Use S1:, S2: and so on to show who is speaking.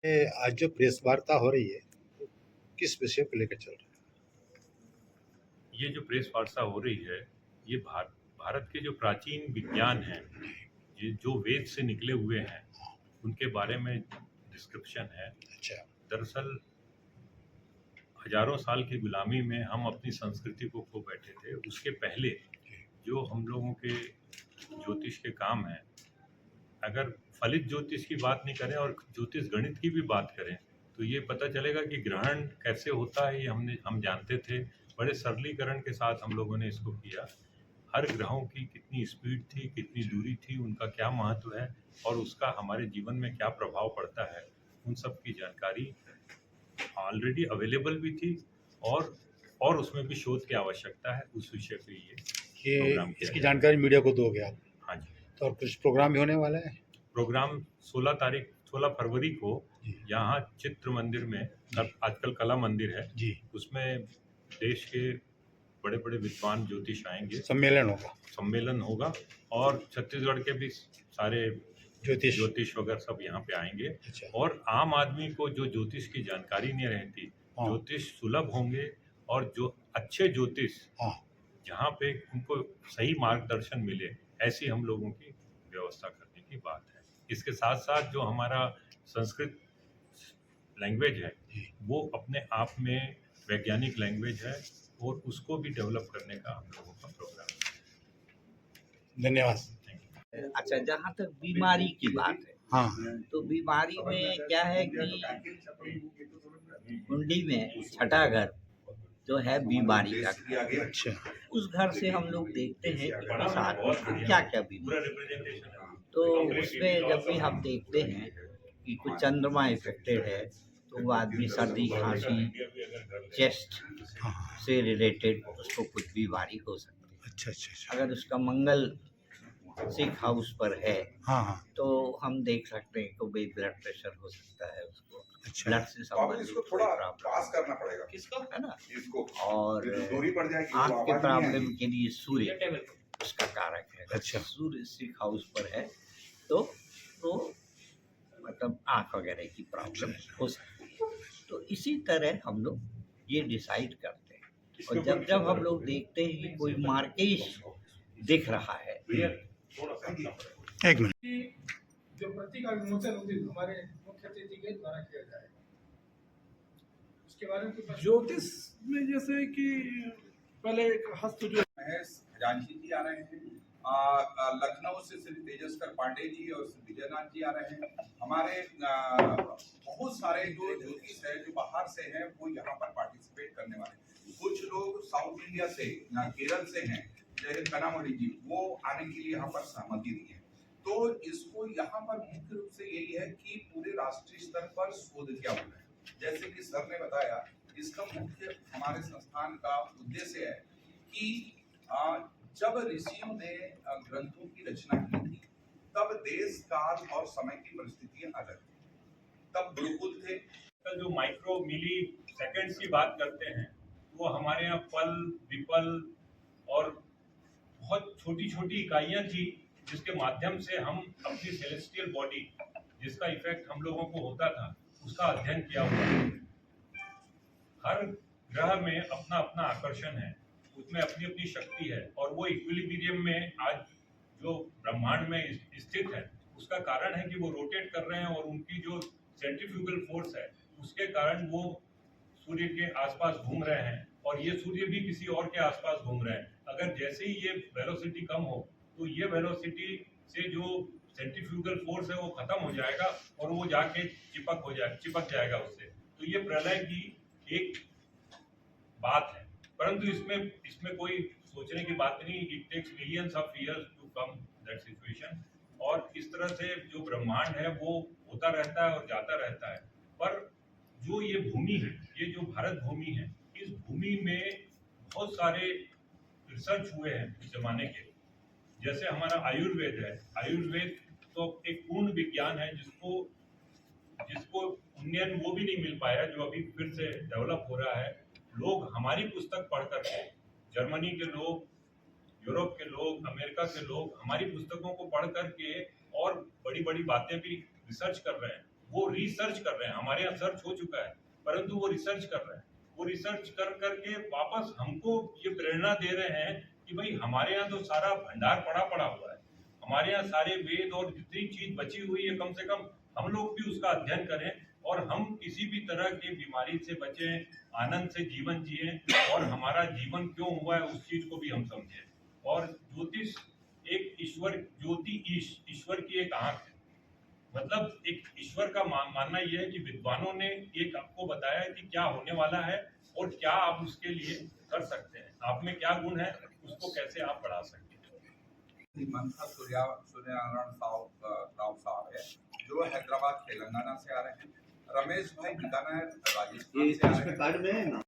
S1: आज जो प्रेस वार्ता हो रही है, किस विषय को लेकर चल रहा
S2: ये जो प्रेस वार्ता हो रही है, ये भारत के जो प्राचीन विज्ञान हैं, ये जो वेद से निकले हुए हैं, उनके बारे में डिस्क्रिप्शन है।
S1: है? अच्छा।
S2: दरअसल हजारों साल की गुलामी में हम अपनी संस्कृति को खो बैठे थे। उसके पहले जो हम लोगों के ज्योतिष के काम हैं, अगर फलित ज्योतिष की बात नहीं करें और ज्योतिष गणित की भी बात करें, तो ये पता चलेगा कि ग्रहण कैसे होता है, ये हम जानते थे। बड़े सरलीकरण के साथ हम लोगों ने इसको किया। हर ग्रहों की कितनी स्पीड थी, कितनी दूरी थी, उनका क्या महत्व है और उसका हमारे जीवन में क्या प्रभाव पड़ता है, उन सब की जानकारी ऑलरेडी अवेलेबल भी थी और उसमें भी शोध की आवश्यकता है। उस विषय पे ये प्रोग्राम
S1: कि
S2: किया
S1: इसकी
S2: गया।
S1: जानकारी मीडिया को दोगे आप?
S2: हाँ जी।
S1: तो और कुछ प्रोग्राम भी होने वाला है?
S2: प्रोग्राम 16 फरवरी को
S1: जी।
S2: यहाँ चित्र मंदिर में, आजकल कला मंदिर है
S1: जी।
S2: उसमें देश के बड़े बड़े विद्वान ज्योतिष आएंगे, सम्मेलन होगा और छत्तीसगढ़ के भी सारे ज्योतिष वगैरह सब यहाँ पे आएंगे।
S1: अच्छा।
S2: और आम आदमी को जो ज्योतिष की जानकारी नहीं रहती, ज्योतिष सुलभ होंगे और जो अच्छे ज्योतिष जहाँ पे उनको सही मार्गदर्शन मिले, ऐसी हम लोगों की व्यवस्था करने की बात है। इसके साथ साथ जो हमारा संस्कृत लैंग्वेज है, वो अपने आप में वैज्ञानिक लैंग्वेज है और उसको भी डेवलप करने का हम लोगों का प्रोग्राम है।
S1: धन्यवाद।
S3: अच्छा, जहाँ तक बीमारी की बात है,
S1: हाँ,
S3: तो बीमारी में क्या है कि कुंडली में छठा घर जो है बीमारी का घर।
S1: अच्छा।
S3: उस घर से हम लोग देखते हैं कि उस आदमी को क्या क्या बीमारी, तो उसमें जब भी हम देखते हैं कि कुछ चंद्रमा इफेक्टेड है, तो वो आदमी सर्दी खांसी चेस्ट से रिलेटेड उसको कुछ बीमारी हो सकती है।
S1: अच्छा।
S3: अगर उसका मंगल 6 हाउस पर है, तो हम देख सकते हैं कि भाई ब्लड प्रेशर हो सकता है उसको।
S1: अच्छा।
S3: ब्लड से संबंधित
S4: इसको थोड़ा पास करना पड़ेगा,
S3: किसको है ना
S4: इसको,
S3: और
S4: दूरी पड़ जाएगी।
S3: आँख के प्रॉब्लम के लिए सूर्य उसका कारक है।
S1: अच्छा।
S3: सूर्य 6 हाउस पर है तो मतलब आँख वगैरह की प्रॉब्लम हो सकती है। तो इसी तरह हम लोग ये डिसाइड करते हैं। और जब हम लोग देखते हैं कि कोई मार्केज दिख रहा है,
S1: एक मिनट,
S5: जो प्रतीक का विमोचन उस दिन हमारे मुख्य अतिथि के द्वारा किया जाए, उसके बारे में
S6: ज्योतिष में जैसे कि पहले हस्त जो
S4: महेश खजांची जी आ रहे हैं, लखनऊ से श्री तेजस्कर पांडे जी और श्री विजयनाथ जी आ रहे हैं। हमारे बहुत सारे जो ज्योतिष है जो बाहर से हैं वो यहाँ पर पार्टिसिपेट करने वाले हैं। कुछ लोग साउथ इंडिया से, केरल से हैं, जैसे कनामोड़ी जी, वो आने के लिए यहाँ पर सहमति दी है। तो इसको यहाँ पर मुख्य रूप से यही है कि पूरे राष्ट्रीय स्तर पर शोध क्या हो रहा है। जैसे कि सर ने बताया, इसका मुख्य हमारे संस्थान का उद्देश्य है कि जब ऋषियों ने ग्रंथों की रचना की थी, तब देश काल और समय की परिस्थितियां अलग थी। तब गुरुकुल थे।
S2: जो माइक्रो मिली सेकेंड्स की बात करते हैं, वो हमारे यहाँ पल विपल और बहुत छोटी छोटी इकाइयाँ थी, जिसके माध्यम से हम अपनी सेलेस्टियल बॉडी, जिसका इफेक्ट हम लोगों को होता था, उसका अध्ययन किया हुआ है। हर ग्रह में अपना अपना आकर्षण है, उसमें अपनी अपनी शक्ति है और वो इक्विलिब्रियम में आज जो ब्रह्मांड में स्थित है, उसका कारण है कि वो रोटेट कर रहे हैं और उनकी जो सेंट्रीफ्यूगल फोर्स है, उसके कारण वो सूर्य के आसपास घूम रहे हैं और ये सूर्य भी किसी और के आसपास घूम रहे हैं। अगर जैसे ही ये वेलोसिटी कम हो, तो ये वेलोसिटी से जो सेंट्रीफ्यूगल फोर्स है वो खत्म हो जाएगा और वो जाके चिपक जाएगा उससे। तो ये प्रलय की एक बात है, परंतु इसमें कोई सोचने की बात नहीं। It takes millions of years to come that situation. और इस तरह से जो ब्रह्मांड है वो होता रहता है और जाता रहता है। पर जो ये भूमि है, ये जो भारत भूमि है, इस भूमि में बहुत सारे रिसर्च हुए हैं इस जमाने के। जैसे हमारा आयुर्वेद है, आयुर्वेद तो एक पूर्ण विज्ञान है जिसको उन्नयन वो भी नहीं मिल पाया, जो अभी फिर से डेवलप हो रहा है। लोग हमारी पुस्तक पढ़ करके, जर्मनी के लोग, यूरोप के लोग, अमेरिका के लोग हमारी पुस्तकों को पढ़ करके और बड़ी बड़ी बातें भी रिसर्च कर रहे हैं। वो रिसर्च कर रहे हैं। हमारे यहाँ सर्च हो चुका है, परंतु वो रिसर्च कर रहे हैं। वो रिसर्च कर करके वापस हमको ये प्रेरणा दे रहे हैं कि भाई हमारे यहाँ तो सारा भंडार पड़ा हुआ है, हमारे यहाँ सारे वेद और जितनी चीज बची हुई है, कम से कम हम लोग भी उसका अध्ययन करें और हम किसी भी तरह की बीमारी से बचें, आनंद से जीवन जिए और हमारा जीवन क्यों हुआ है उस चीज को भी हम समझें। और ज्योतिष एक ईश्वर, ज्योति ईश्वर की एक आंख है। मतलब एक ईश्वर का मानना यह है कि विद्वानों ने एक आपको बताया है कि क्या होने वाला है और क्या आप उसके लिए कर सकते हैं, आप में क्या गुण है, उसको कैसे आप बढ़ा सकते हैं।
S4: मंथा सूर्यनारायण राव साहब है, जो हैदराबाद तेलंगाना से आ रहे हैं। रमेश भाई बीकानेर राजस्थान से आ रहे हैं।